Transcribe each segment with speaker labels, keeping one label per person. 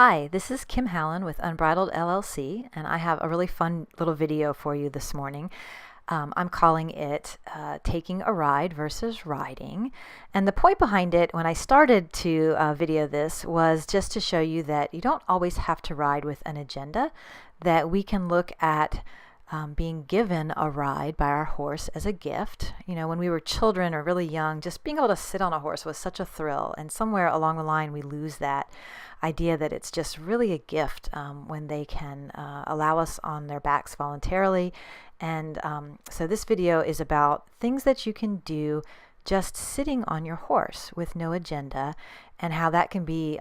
Speaker 1: Hi, this is Kim Hallin with Unbridled LLC, and I have a really fun little video for you this morning. I'm calling it Taking a Ride versus Riding. And the point behind it, when I started to video this, was just to show you that you don't always have to ride with an agenda, that we can look at being given a ride by our horse as a gift. You know, when we were children or really young, just being able to sit on a horse was such a thrill. And somewhere along the line, we lose that idea that it's just really a gift when they can allow us on their backs voluntarily. And so this video is about things that you can do just sitting on your horse with no agenda, and how that can be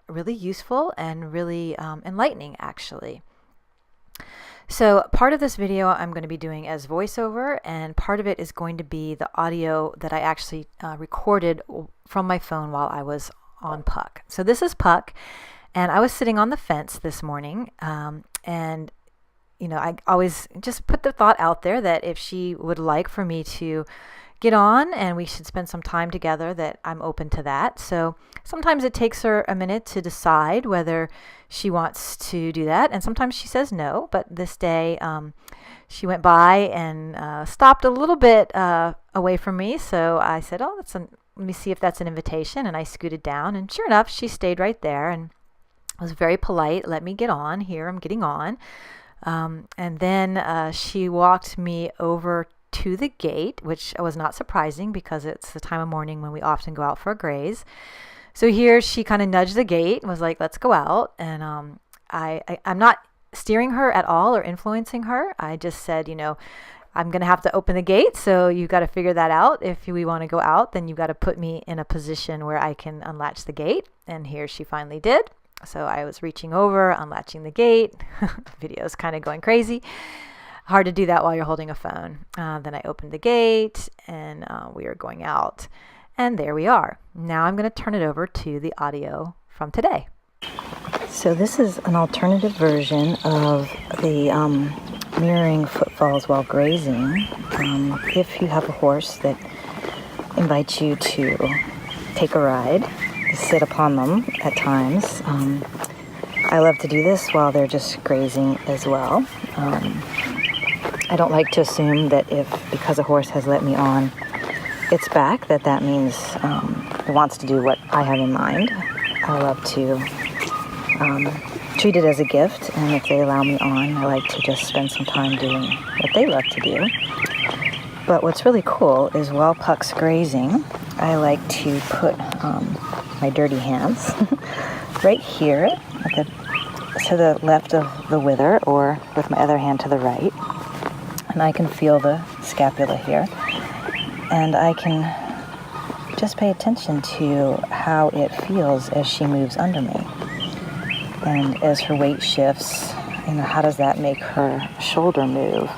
Speaker 1: really useful and really enlightening, actually. So part of this video I'm going to be doing as voiceover, and part of it is going to be the audio that I actually recorded from my phone while I was on Puck. So this is Puck, and I was sitting on the fence this morning, and you know, I always just put the thought out there that if she would like for me to get on and we should spend some time together, that I'm open to that. So sometimes it takes her a minute to decide whether she wants to do that, and sometimes she says no. But this day she went by and stopped a little bit away from me, so I said, oh, let me see if that's an invitation, and I scooted down, and sure enough, she stayed right there and was very polite, let me get on. Here, I'm getting on. And then she walked me over to the gate, which was not surprising because it's the time of morning when we often go out for a graze. So here she kind of nudged the gate and was like, let's go out. And I'm not steering her at all or influencing her. I just said, you know, I'm going to have to open the gate, so you've got to figure that out. If we want to go out, then you've got to put me in a position where I can unlatch the gate. And here she finally did. So I was reaching over, unlatching the gate. Video's kind of going crazy. Hard to do that while you're holding a phone. Then I opened the gate, and we are going out. And there we are. Now I'm going to turn it over to the audio from today. So this is an alternative version of the mirroring footfalls while grazing. If you have a horse that invites you to take a ride, sit upon them at times. I love to do this while they're just grazing as well. I don't like to assume that because a horse has let me on its back, that means it wants to do what I have in mind. I love to treat it as a gift, and if they allow me on, I like to just spend some time doing what they love to do. But what's really cool is while Puck's grazing, I like to put my dirty hands right here to the left of the wither, or with my other hand to the right, and I can feel the scapula here, and I can just pay attention to how it feels as she moves under me, and as her weight shifts, you know, how does that make her shoulder move,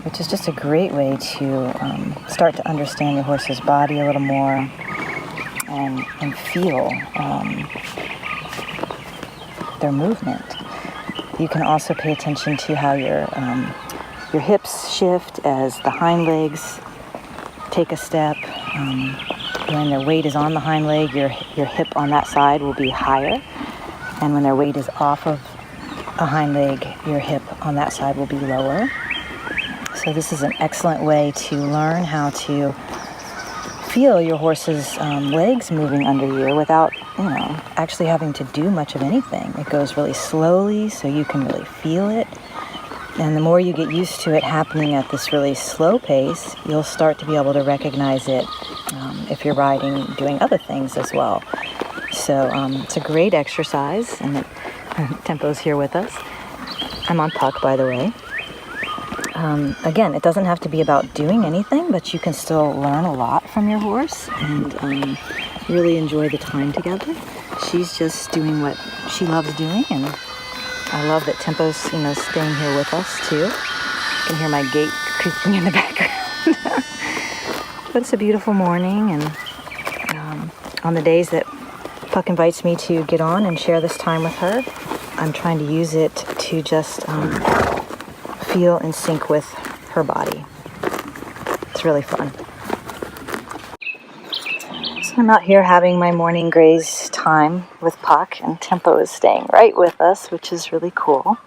Speaker 1: which is just a great way to start to understand your horse's body a little more, and feel their movement. You can also pay attention to how your hips shift as the hind legs take a step. When their weight is on the hind leg, your hip on that side will be higher, and when their weight is off of a hind leg, your hip on that side will be lower. So this is an excellent way to learn how to feel your horse's legs moving under you without, actually having to do much of anything. It goes really slowly, so you can really feel it. And the more you get used to it happening at this really slow pace, you'll start to be able to recognize it if you're riding, doing other things as well. So it's a great exercise, and Tempo's here with us. I'm on Puck, by the way. Again, it doesn't have to be about doing anything, but you can still learn a lot from your horse and really enjoy the time together. She's just doing what she loves doing, and I love that Tempo's, staying here with us too. You can hear my gate creaking in the background. But it's a beautiful morning, and on the days that Puck invites me to get on and share this time with her, I'm trying to use it to just feel in sync with her body. It's really fun. So I'm out here having my morning graze time with Puck, and Tempo is staying right with us, which is really cool.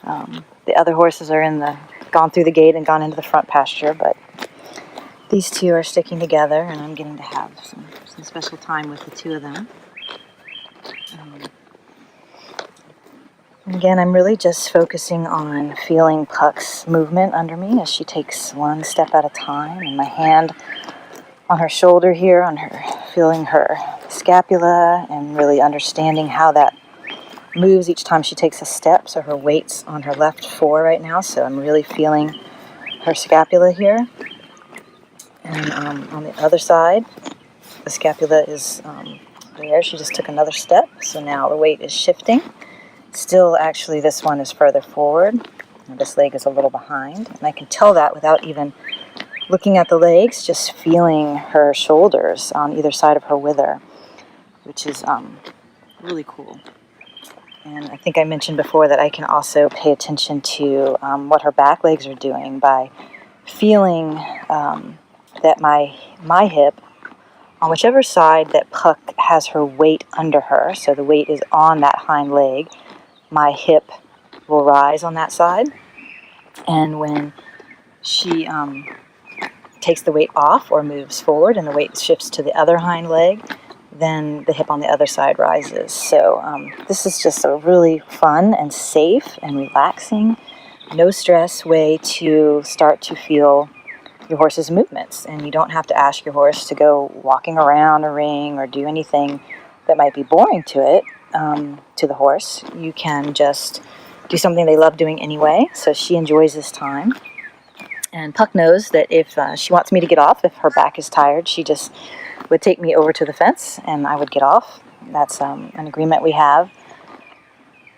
Speaker 1: The other horses are gone through the gate and gone into the front pasture, but these two are sticking together, and I'm getting to have some special time with the two of them. And again, I'm really just focusing on feeling Puck's movement under me as she takes one step at a time, and my hand on her shoulder here, feeling her scapula and really understanding how that moves each time she takes a step. So her weight's on her left fore right now, so I'm really feeling her scapula here. And on the other side, the scapula is there. She just took another step, so now the weight is shifting. Still, actually, this one is further forward. And this leg is a little behind, and I can tell that without even looking at the legs, just feeling her shoulders on either side of her wither, which is really cool. And I think I mentioned before that I can also pay attention to what her back legs are doing by feeling that my hip, on whichever side that Puck has her weight under her, so the weight is on that hind leg, my hip will rise on that side. And when she takes the weight off or moves forward and the weight shifts to the other hind leg, then the hip on the other side rises. So this is just a really fun and safe and relaxing, no stress way to start to feel your horse's movements. And you don't have to ask your horse to go walking around a ring or do anything that might be boring to it, to the horse. You can just do something they love doing anyway, so she enjoys this time. And Puck knows that if she wants me to get off, if her back is tired, she just would take me over to the fence and I would get off. That's an agreement we have.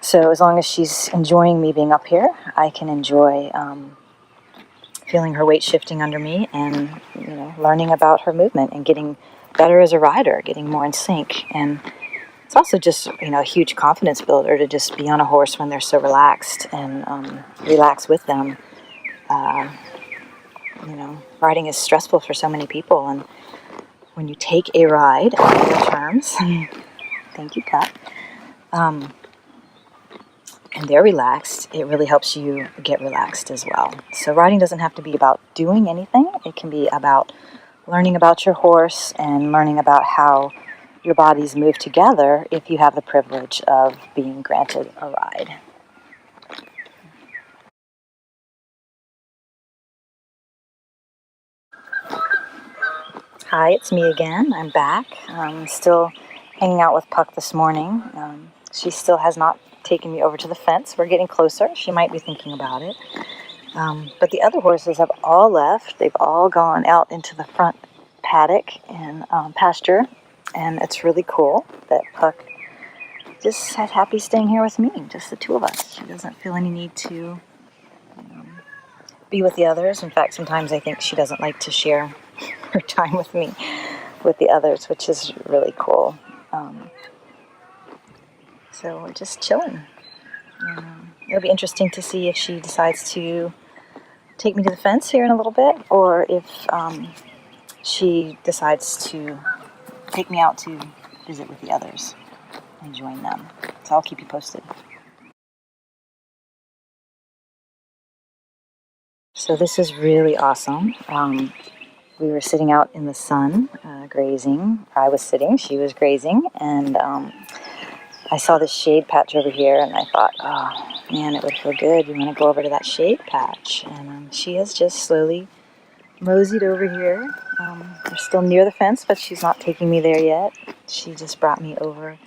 Speaker 1: So as long as she's enjoying me being up here, I can enjoy feeling her weight shifting under me and learning about her movement and getting better as a rider, getting more in sync. And it's also just a huge confidence builder to just be on a horse when they're so relaxed and relax with them. Riding is stressful for so many people, and when you take a ride on your terms, thank you, Pat, and they're relaxed, it really helps you get relaxed as well. So riding doesn't have to be about doing anything. It can be about learning about your horse and learning about how your bodies move together if you have the privilege of being granted a ride. Hi, it's me again. I'm back. I'm still hanging out with Puck this morning. She still has not taken me over to the fence. We're getting closer. She might be thinking about it. But the other horses have all left. They've all gone out into the front paddock and pasture. And it's really cool that Puck just is happy staying here with me, just the two of us. She doesn't feel any need to be with the others. In fact, sometimes I think she doesn't like to share her time with me, with the others, which is really cool. So we're just chilling. It'll be interesting to see if she decides to take me to the fence here in a little bit, or if she decides to take me out to visit with the others and join them. So I'll keep you posted. So this is really awesome. We were sitting out in the sun, grazing. I was sitting, she was grazing, and I saw this shade patch over here, and I thought, oh man, it would feel good. You want to go over to that shade patch? And she has just slowly moseyed over here. We're still near the fence, but she's not taking me there yet. She just brought me over,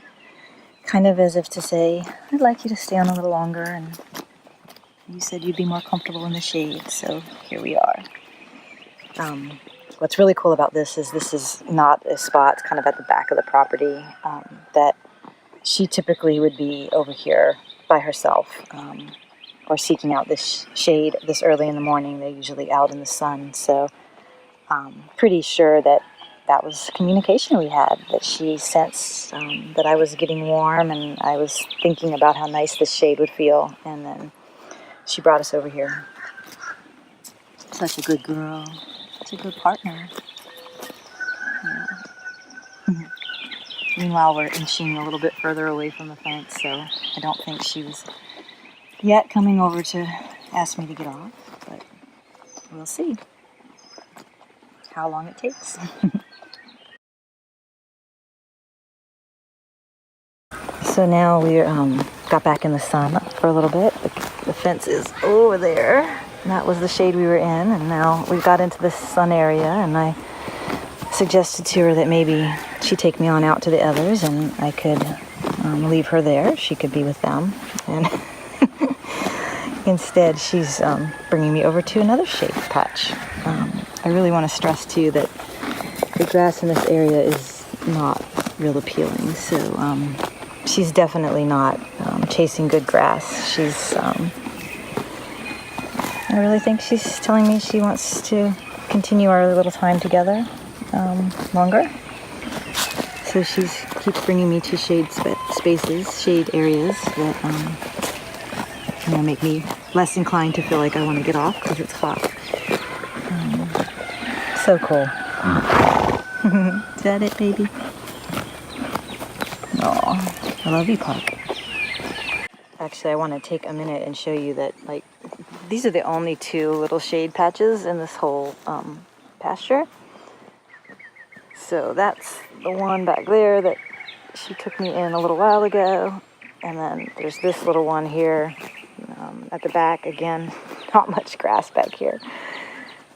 Speaker 1: kind of as if to say, I'd like you to stay on a little longer, and you said you'd be more comfortable in the shade, so here we are. What's really cool about this is not a spot kind of at the back of the property that she typically would be over here by herself or seeking out this shade this early in the morning. They're usually out in the sun, so pretty sure that was communication we had, that she sensed that I was getting warm and I was thinking about how nice this shade would feel, and then she brought us over here. Such a good girl. Such a good partner. Yeah. Meanwhile, we're inching a little bit further away from the fence, so I don't think she was yet coming over to ask me to get off, but we'll see how long it takes. So now we got back in the sun for a little bit. The fence is over there. And that was the shade we were in, and now we got into the sun area, and I suggested to her that maybe she'd take me on out to the others and I could leave her there. She could be with them. And instead, she's bringing me over to another shade patch. I really want to stress, too, that the grass in this area is not real appealing. So she's definitely not chasing good grass. I really think she's telling me she wants to continue our little time together longer. So she keeps bringing me to shade spaces, shade areas that make me less inclined to feel like I want to get off because it's hot. So cool. Is that it, baby? Oh, I love you, Puck. Actually, I want to take a minute and show you that, these are the only two little shade patches in this whole pasture. So that's the one back there that she took me in a little while ago. And then there's this little one here at the back. Again, not much grass back here.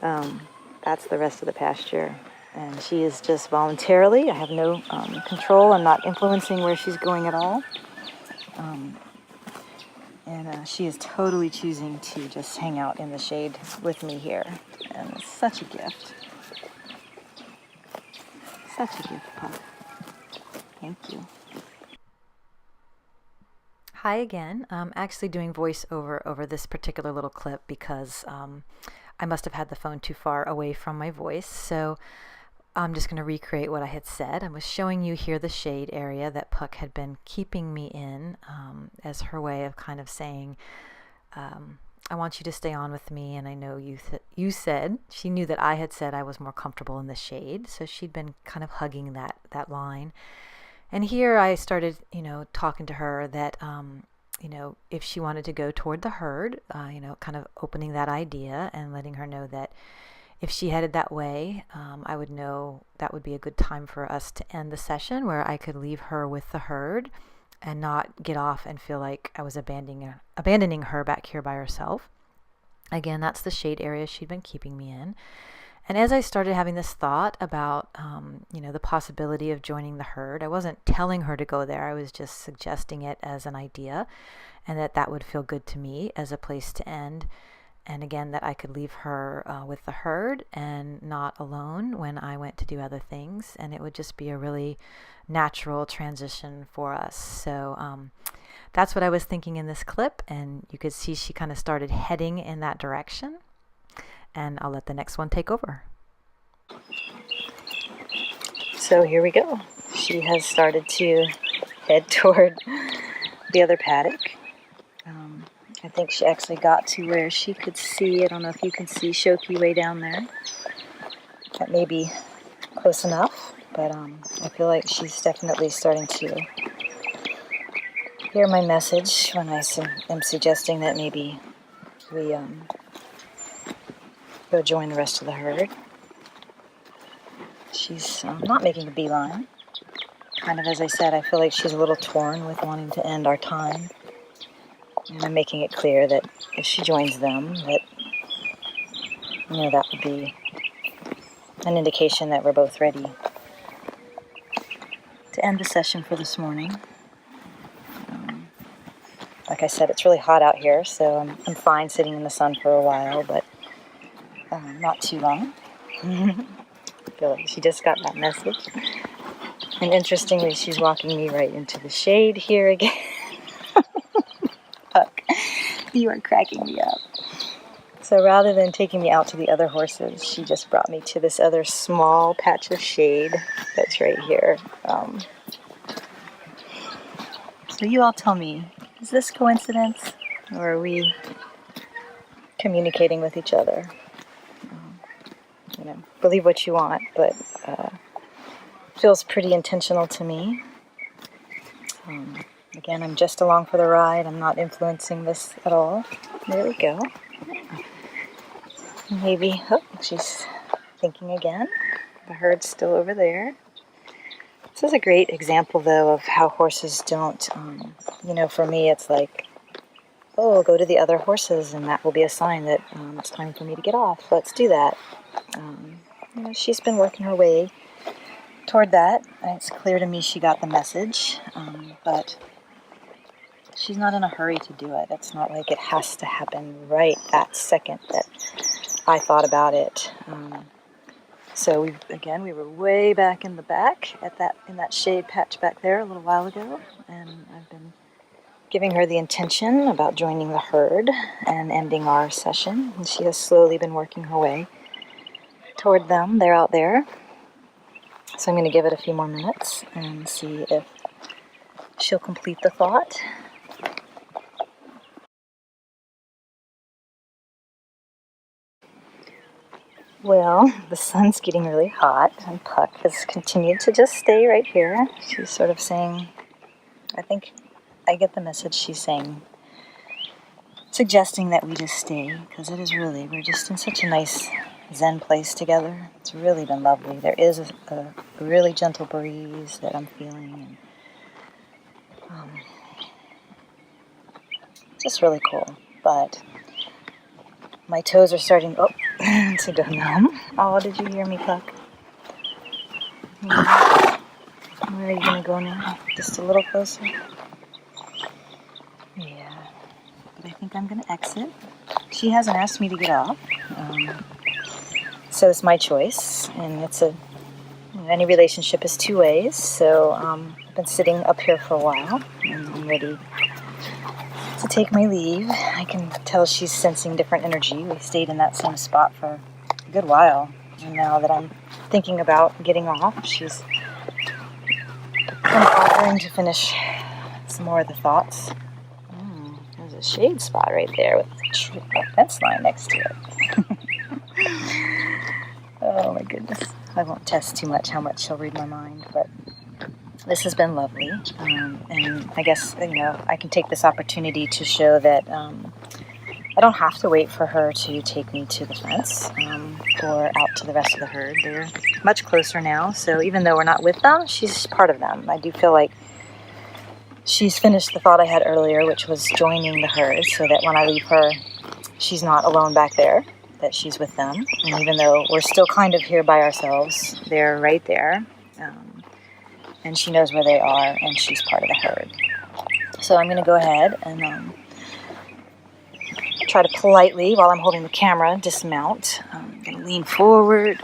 Speaker 1: That's the rest of the pasture. And she is just voluntarily. I have no control. I'm not influencing where she's going at all. And she is totally choosing to just hang out in the shade with me here. And it's such a gift. Such a gift, Pup. Thank you. Hi again. I'm actually doing voiceover over this particular little clip because I must have had the phone too far away from my voice. So I'm just going to recreate what I had said. I was showing you here the shade area that Puck had been keeping me in as her way of kind of saying, I want you to stay on with me, and I know you said, she knew that I had said I was more comfortable in the shade, so she'd been kind of hugging that line. And here I started, talking to her that, if she wanted to go toward the herd, kind of opening that idea and letting her know that if she headed that way, I would know that would be a good time for us to end the session where I could leave her with the herd and not get off and feel like I was abandoning her back here by herself. Again, that's the shade area she'd been keeping me in. And as I started having this thought about, the possibility of joining the herd, I wasn't telling her to go there. I was just suggesting it as an idea, and that would feel good to me as a place to end. And again, that I could leave her with the herd and not alone when I went to do other things. And it would just be a really natural transition for us. So that's what I was thinking in this clip. And you could see she kind of started heading in that direction. And I'll let the next one take over. So here we go. She has started to head toward the other paddock. I think she actually got to where she could see, I don't know if you can see Shoki way down there. That may be close enough, but I feel like she's definitely starting to hear my message when I am suggesting that maybe we go join the rest of the herd. She's not making a beeline. Kind of as I said, I feel like she's a little torn with wanting to end our time. And I'm making it clear that if she joins them, that, that would be an indication that we're both ready to end the session for this morning. Like I said, it's really hot out here, so I'm fine sitting in the sun for a while, but not too long. I feel like she just got that message. And interestingly, she's walking me right into the shade here again. Puck, you are cracking me up. So rather than taking me out to the other horses, she just brought me to this other small patch of shade that's right here. So you all tell me, is this coincidence, or are we communicating with each other? Believe what you want, but feels pretty intentional to me. Again, I'm just along for the ride. I'm not influencing this at all. There we go. Maybe, oh, she's thinking again. The herd's still over there. This is a great example, though, of how horses don't, for me, it's like, oh, go to the other horses, and that will be a sign that it's time for me to get off. Let's do that. She's been working her way toward that. It's clear to me she got the message, but she's not in a hurry to do it. It's not like it has to happen right that second that I thought about it. So we were way back in the back in that shade patch back there a little while ago, and I've been giving her the intention about joining the herd and ending our session, and she has slowly been working her way toward them. They're out there. So I'm going to give it a few more minutes and see if she'll complete the thought. Well, the sun's getting really hot, and Puck has continued to just stay right here. She's sort of saying, I think I get the message she's saying, suggesting that we just stay, because it is really, we're just in such a nice Zen place together. It's really been lovely. There is a really gentle breeze that I'm feeling, and just really cool. But my toes are starting to go numb. Oh, did you hear me, Puck? Where are you going to go now? Just a little closer? Yeah. But I think I'm going to exit. She hasn't asked me to get off. So it's my choice. And any relationship is two ways. So I've been sitting up here for a while. And I'm ready to take my leave. I can tell she's sensing different energy. We stayed in that same spot for a good while. And now that I'm thinking about getting off, she's offering to finish some more of the thoughts. There's a shade spot right there with a fence line next to it. Oh my goodness. I won't test too much how much she'll read my mind, but this has been lovely. And I guess, I can take this opportunity to show that I don't have to wait for her to take me to the fence or out to the rest of the herd. They're much closer now, so even though we're not with them, she's part of them. I do feel like she's finished the thought I had earlier, which was joining the herd, so that when I leave her, she's not alone back there, that she's with them. And even though we're still kind of here by ourselves, they're right there, and she knows where they are, and she's part of the herd. So I'm going to go ahead and try to politely, while I'm holding the camera, dismount. I'm going to lean forward,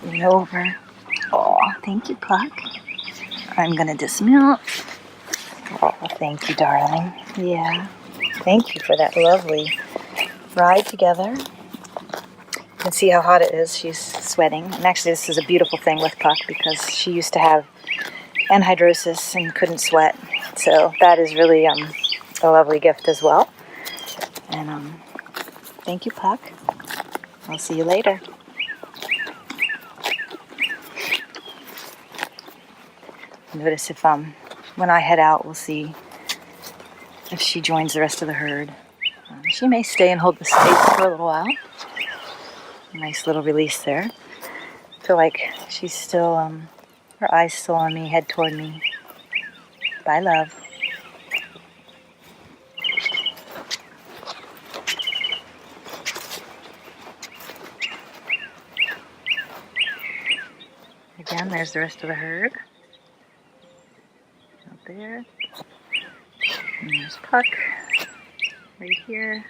Speaker 1: lean over. Oh, thank you, Puck. I'm going to dismount. Oh, thank you, darling. Yeah, thank you for that lovely ride together. You can see how hot it is. She's sweating. And actually, this is a beautiful thing with Puck because she used to have anhidrosis and couldn't sweat. So that is really a lovely gift as well. And thank you, Puck. I'll see you later. Notice if when I head out, we'll see if she joins the rest of the herd. She may stay and hold the space for a little while. Nice little release there. I feel like she's still, her eyes still on me, head toward me. Bye, love. Again, there's the rest of the herd. Out there. And there's Puck. Right here.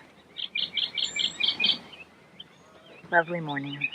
Speaker 1: Lovely morning.